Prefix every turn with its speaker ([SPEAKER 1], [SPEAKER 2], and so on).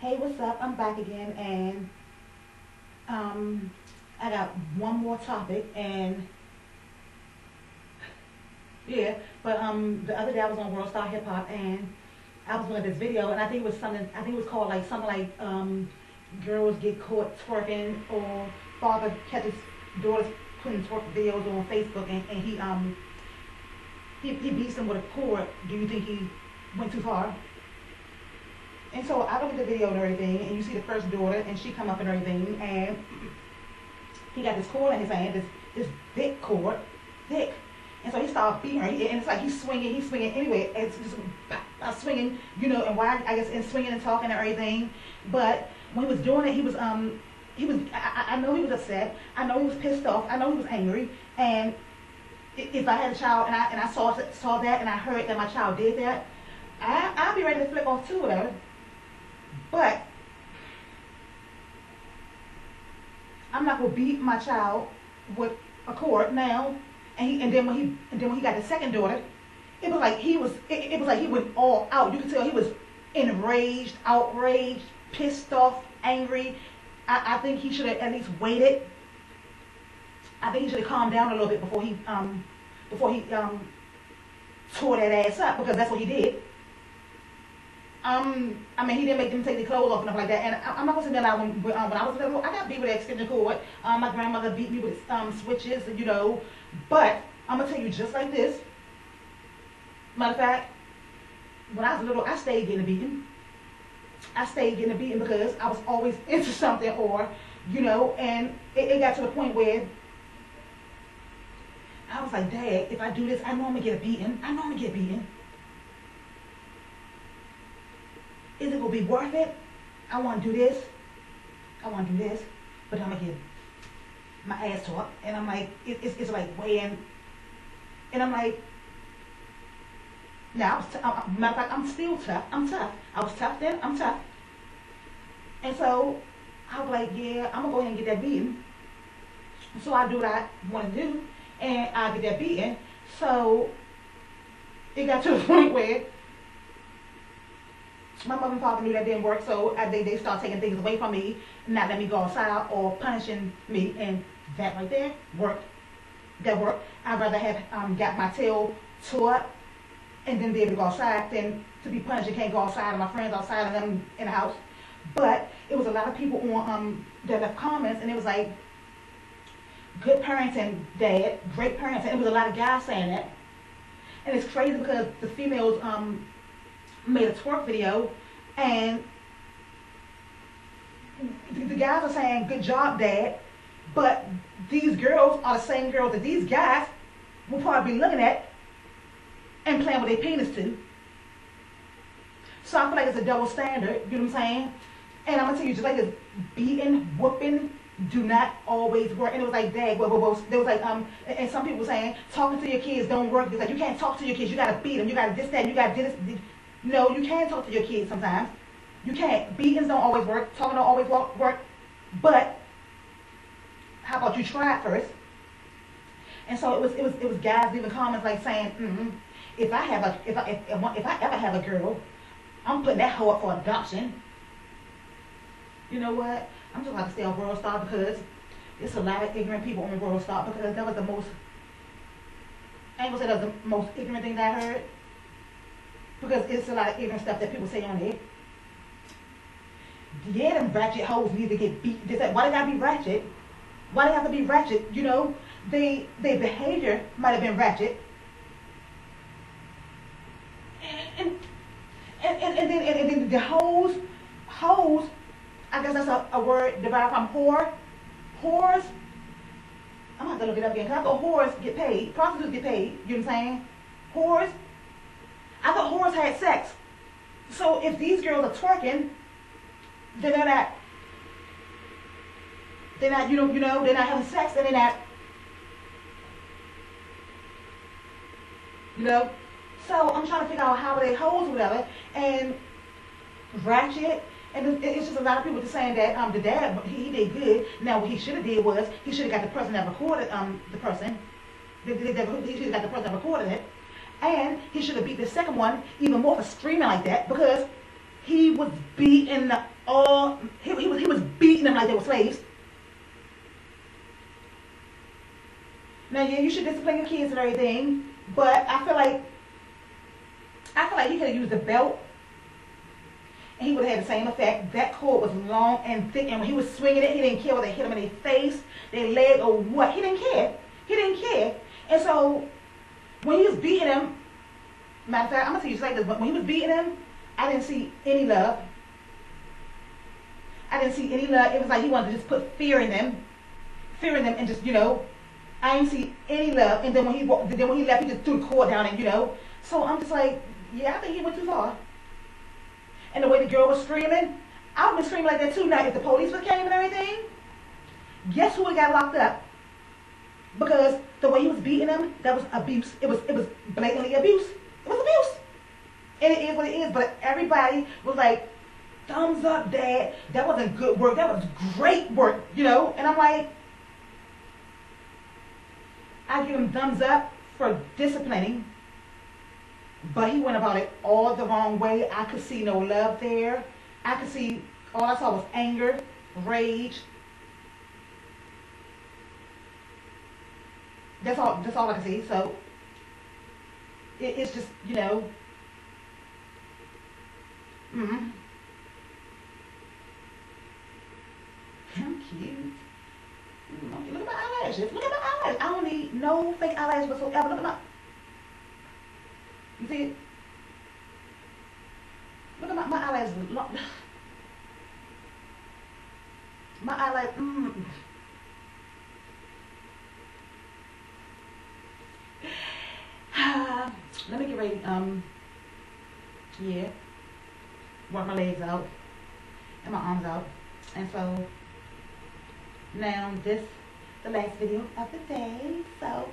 [SPEAKER 1] Hey, what's up? I'm back again, and I got one more topic, and yeah, but the other day I was on World Star Hip Hop, and I was looking at this video, and I think it was something. I think it was called like something like girls get caught twerking, or father catches daughters putting twerk videos on Facebook, and he beats them with a cord. Do you think he went too far? And so I look at the video and everything, and you see the first daughter, and she come up and everything, and he got this cord in his hand, this thick cord, thick. And so he started beating her, and it's like he's swinging anyway. It's just swinging, and why I guess and swinging and talking and everything. But when he was doing it, he was I know he was upset. I know he was pissed off. I know he was angry. And if I had a child and I saw that and I heard that my child did that, I'd be ready to flip off too, whatever. But I'm not gonna beat my child with a cord now. And then when he got the second daughter, it was like he went all out. You could tell he was enraged, outraged, pissed off, angry. I think he should have at least waited. I think he should have calmed down a little bit before he tore that ass up, because that's what he did. I mean, he didn't make them take their clothes off and stuff like that. And I'm not gonna say that when I was little, I got beat with an extension cord. My grandmother beat me with switches, But I'm gonna tell you just like this. Matter of fact, when I was little, I stayed getting a beating. I stayed getting a beating because I was always into something, or and it got to the point where I was like, Dad, if I do this, I know I'm gonna get a beating. I know I'm gonna get a beating. Is it gonna be worth it? I want to do this. But I'm gonna get my ass tore up, and I'm like, it's like weighing, and I'm like, now matter of fact, I'm still tough. I'm tough. I was tough then. I'm tough. And so I was like, yeah, I'm gonna go ahead and get that beating. So I do what I want to do, and I get that beating. So it got to the point where my mother and father knew that didn't work, so they started taking things away from me, not letting me go outside or punishing me, and that right there worked. That worked. I'd rather have got my tail tore up and then be able to go outside than to be punished and can't go outside and my friends outside and them in the house. But it was a lot of people on that left comments, and it was like, good parenting, Dad, great parenting. It was a lot of guys saying that, and it's crazy because the females made a twerk video, and the guys are saying, good job, Dad, but these girls are the same girls that these guys will probably be looking at and playing with their penis too. So I feel like it's a double standard, you know what I'm saying? And I'm gonna tell you, just like this, beating, whooping do not always work. And it was like, Dad, whoa. There was like, and some people saying, talking to your kids don't work. It's like, you can't talk to your kids, you gotta beat them, you gotta this, that, you gotta this. No, you can talk to your kids sometimes. You can't. Beatings don't always work. Talking don't always work. But how about you try it first? And so it was guys leaving comments like saying, if I ever have a girl, I'm putting that hoe up for adoption. You know what? I'm just like to stay on World Star because there's a lot of ignorant people on World Star, because that was the most. I ain't gonna say that was the most ignorant thing that I heard. Because it's a lot of ignorant stuff that people say on there. Yeah, them ratchet hoes need to get beat. They said, why they gotta be ratchet? Why they have to be ratchet? Their behavior might have been ratchet. And then the hoes, I guess that's a word derived from whore. Whores, I'm gonna have to look it up again, because I thought whores get paid. Prostitutes get paid, you know what I'm saying? Whores, I thought whores had sex. So if these girls are twerking, then they're not, they're not having sex, then they're not, So I'm trying to figure out how they hoes or whatever, and ratchet, and it's just a lot of people just saying that the dad, he did good. Now what he should have did was, he should have got the person that recorded the person, he should have got the person that recorded it. And he should have beat the second one even more for screaming like that, because He was beating he was beating them like they were slaves. Now, yeah, you should discipline your kids and everything, but I feel like he could have used a belt, and he would have had the same effect. That cord was long and thick, and when he was swinging it, he didn't care whether they hit him in their face, their leg, or what. He didn't care. He didn't care. And so, when he was beating him, matter of fact, I'm gonna tell you like this, but when he was beating him, I didn't see any love. I didn't see any love. It was like he wanted to just put fear in them, and just, I didn't see any love. And then when he left, he just threw the cord down, and So I'm just like, yeah, I think he went too far. And the way the girl was screaming, I would have been screaming like that too. Now, if the police would have came and everything, guess who would have got locked up? Because the way he was beating them, that was abuse. It was blatantly abuse. It was abuse. And it is what it is. But everybody was like, thumbs up, Dad. That wasn't good work. That was great work, And I'm like, I give him thumbs up for disciplining. But he went about it all the wrong way. I could see no love there. All I saw was anger, rage. That's all I can see. So it's just, I'm cute. Look at my eyelashes. Look at my eyelashes. I don't need no fake eyelashes whatsoever. Look at my. You see it? Look at my eyelashes. My eyelashes. Let me get ready. Yeah. Work my legs out and my arms out. And so now this the last video of the day. So